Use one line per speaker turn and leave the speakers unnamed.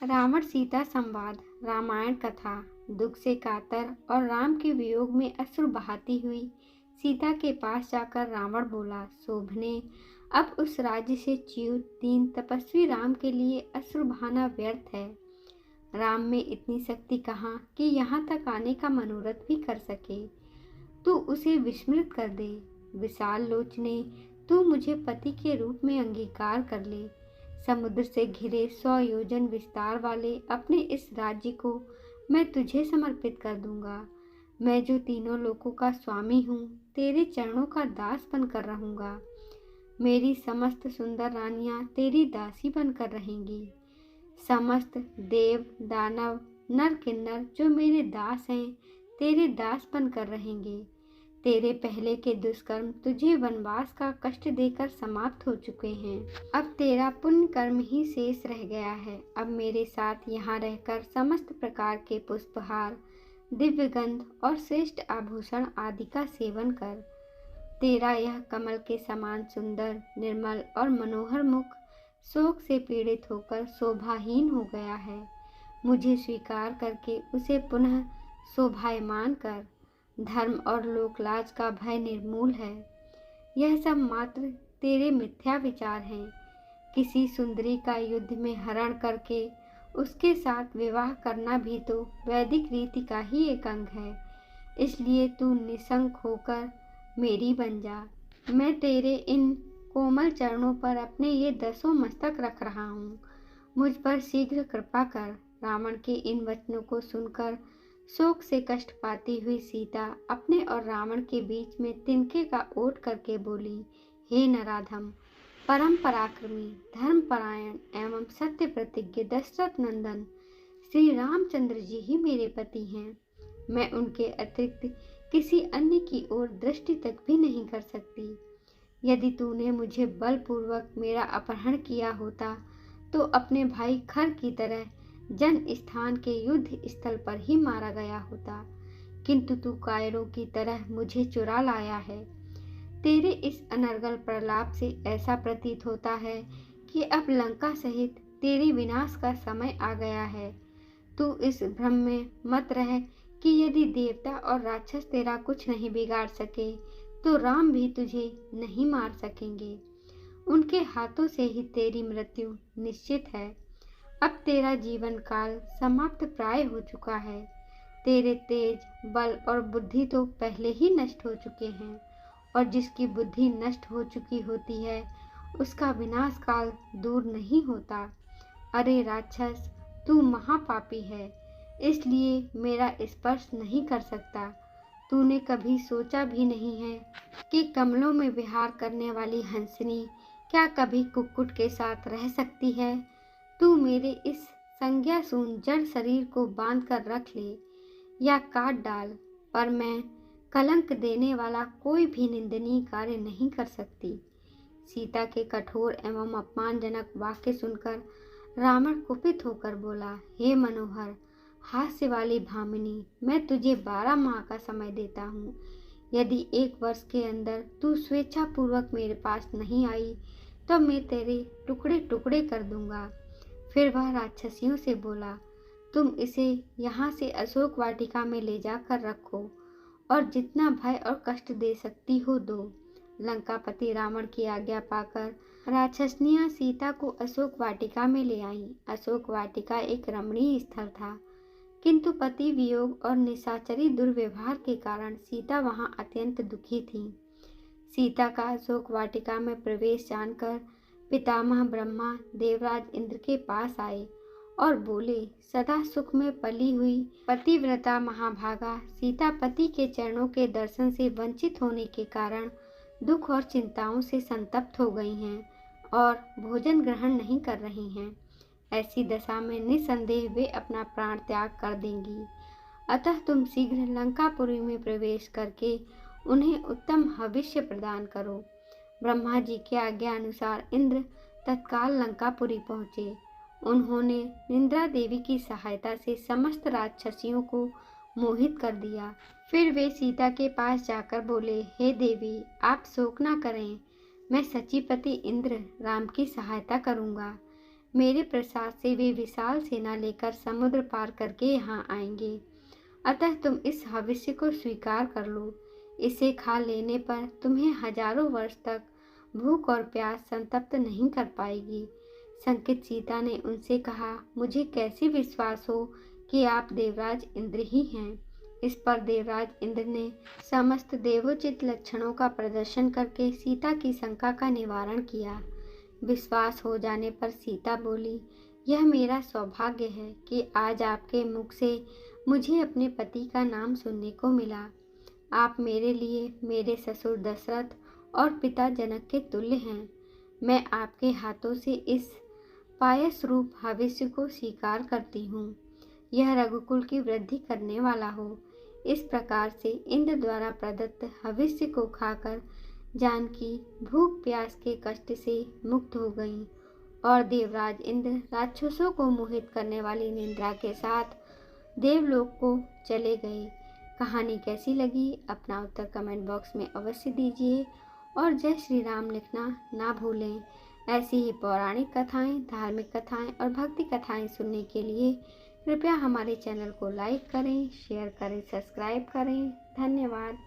रावण सीता संवाद। रामायण कथा। दुख से कातर और राम के वियोग में अश्रु बहाती हुई सीता के पास जाकर रावण बोला, शोभने, अब उस राज्य से च्युत दीन तपस्वी राम के लिए अश्रु बहाना व्यर्थ है। राम में इतनी शक्ति कहाँ कि यहाँ तक आने का मनोरथ भी कर सके। तू उसे विस्मृत कर दे। विशाल लोचने, तू मुझे पति के रूप में अंगीकार कर ले। समुद्र से घिरे 100 योजन विस्तार वाले अपने इस राज्य को मैं तुझे समर्पित कर दूंगा। मैं जो तीनों लोकों का स्वामी हूँ, तेरे चरणों का दास बनकर रहूंगा। मेरी समस्त सुंदर रानियां तेरी दासी बनकर रहेंगी। समस्त देव दानव नर किन्नर जो मेरे दास हैं, तेरे दास बनकर रहेंगे। तेरे पहले के दुष्कर्म तुझे वनवास का कष्ट देकर समाप्त हो चुके हैं। अब तेरा पुण्य कर्म ही शेष रह गया है। अब मेरे साथ यहाँ रहकर समस्त प्रकार के पुष्पहार, दिव्य गंध और श्रेष्ठ आभूषण आदि का सेवन कर। तेरा यह कमल के समान सुंदर, निर्मल और मनोहर मुख शोक से पीड़ित होकर शोभाहीन हो गया है। मुझे स्वीकार करके उसे पुनः शोभायमान कर। धर्म और लोकलाज का भय निर्मूल है। यह सब मात्र तेरे मिथ्या विचार हैं। किसी सुंदरी का युद्ध में हरण करके उसके साथ विवाह करना भी तो वैदिक रीति का ही एक अंग है। इसलिए तू निशंक होकर मेरी बन जा। मैं तेरे इन कोमल चरणों पर अपने ये 10 मस्तक रख रहा हूँ। मुझ पर शीघ्र कृपा कर। रावण के इन वचनों को सुनकर शोक से कष्ट पाती हुई सीता अपने और रावण के बीच में तिनके का ओट करके बोली, हे नराधम, परम पराक्रमी, धर्मपरायण एवं सत्य प्रतिज्ञ दशरथ नंदन श्री रामचंद्र जी ही मेरे पति हैं। मैं उनके अतिरिक्त किसी अन्य की ओर दृष्टि तक भी नहीं कर सकती। यदि तूने मुझे बलपूर्वक मेरा अपहरण किया होता तो अपने भाई खर की तरह जन स्थान के युद्ध स्थल पर ही मारा गया होता, किंतु तू कायरों की तरह मुझे चुरा लाया है। तेरे इस अनर्गल प्रलाप से ऐसा प्रतीत होता है कि अब लंका सहित तेरे विनाश का समय आ गया है। तू इस भ्रम में मत रह कि यदि देवता और राक्षस तेरा कुछ नहीं बिगाड़ सके तो राम भी तुझे नहीं मार सकेंगे। उनके हाथों से ही तेरी मृत्यु निश्चित है। अब तेरा जीवन काल समाप्त प्राय हो चुका है। तेरे तेज, बल और बुद्धि तो पहले ही नष्ट हो चुके हैं, और जिसकी बुद्धि नष्ट हो चुकी होती है उसका विनाश काल दूर नहीं होता। अरे राक्षस, तू महापापी है, इसलिए मेरा स्पर्श नहीं कर सकता। तूने कभी सोचा भी नहीं है कि कमलों में विहार करने वाली हंसनी क्या कभी कुक्कुट के साथ रह सकती है। तू मेरे इस संज्ञाशून्य जड़ शरीर को बांध कर रख ले या काट डाल, पर मैं कलंक देने वाला कोई भी निंदनीय कार्य नहीं कर सकती। सीता के कठोर एवं अपमानजनक वाक्य सुनकर रावण कुपित होकर बोला, हे मनोहर, हास्य वाली भामिनी, मैं तुझे 12 माह का समय देता हूँ। यदि 1 वर्ष के अंदर तू स्वेच्छापूर्वक मेरे पास नहीं आई तो मैं तेरे टुकड़े टुकड़े कर दूंगा। फिर वह राक्षसियों से बोला, तुम इसे यहाँ से अशोक वाटिका में ले जाकर रखो और जितना भय और कष्ट दे सकती हो दो। लंकापति रावण की आज्ञा पाकर राक्षसनियां सीता को अशोक वाटिका में ले आईं। अशोक वाटिका एक रमणीय स्थल था, किंतु पति वियोग और निशाचरी दुर्व्यवहार के कारण सीता वहां अत्यंत दुखी थी। सीता का अशोक वाटिका में प्रवेश जानकर पितामह ब्रह्मा देवराज इंद्र के पास आए और बोले, सदा सुख में पली हुई पतिव्रता महाभागा सीता पति के चरणों के दर्शन से वंचित होने के कारण दुख और चिंताओं से संतप्त हो गई हैं और भोजन ग्रहण नहीं कर रही हैं। ऐसी दशा में निसंदेह वे अपना प्राण त्याग कर देंगी। अतः तुम शीघ्र लंकापुरी में प्रवेश करके उन्हें उत्तम हविष्य प्रदान करो। ब्रह्मा जी के आज्ञा अनुसार इंद्र तत्काल लंकापुरी पहुँचे। उन्होंने निंद्रा देवी की सहायता से समस्त राक्षसियों को मोहित कर दिया। फिर वे सीता के पास जाकर बोले, हे देवी, आप शोक न करें, मैं सचीपति इंद्र राम की सहायता करूँगा। मेरे प्रसाद से वे विशाल सेना लेकर समुद्र पार करके यहाँ आएंगे। अतः तुम इस हविष्य को स्वीकार कर लो। इसे खा लेने पर तुम्हें हजारों वर्ष तक भूख और प्यास संतप्त नहीं कर पाएगी। संकित सीता ने उनसे कहा, मुझे कैसे विश्वास हो कि आप देवराज इंद्र ही हैं। इस पर देवराज इंद्र ने समस्त देवोचित लक्षणों का प्रदर्शन करके सीता की शंका का निवारण किया। विश्वास हो जाने पर सीता बोली, यह मेरा सौभाग्य है कि आज आपके मुख से मुझे अपने पति का नाम सुनने को मिला। आप मेरे लिए मेरे ससुर दशरथ और पिता जनक के तुल्य हैं। मैं आपके हाथों से इस पायस रूप हविष्य को स्वीकार करती हूँ। यह रघुकुल की वृद्धि करने वाला हो। इस प्रकार से इंद्र द्वारा प्रदत्त हविष्य को खाकर जानकी भूख प्यास के कष्ट से मुक्त हो गईं और देवराज इंद्र राक्षसों को मोहित करने वाली निद्रा के साथ देवलोक को चले गए। कहानी कैसी लगी अपना उत्तर कमेंट बॉक्स में अवश्य दीजिए और जय श्री राम लिखना ना भूलें। ऐसी ही पौराणिक कथाएं, धार्मिक कथाएं और भक्ति कथाएं सुनने के लिए कृपया हमारे चैनल को लाइक करें, शेयर करें, सब्सक्राइब करें। धन्यवाद।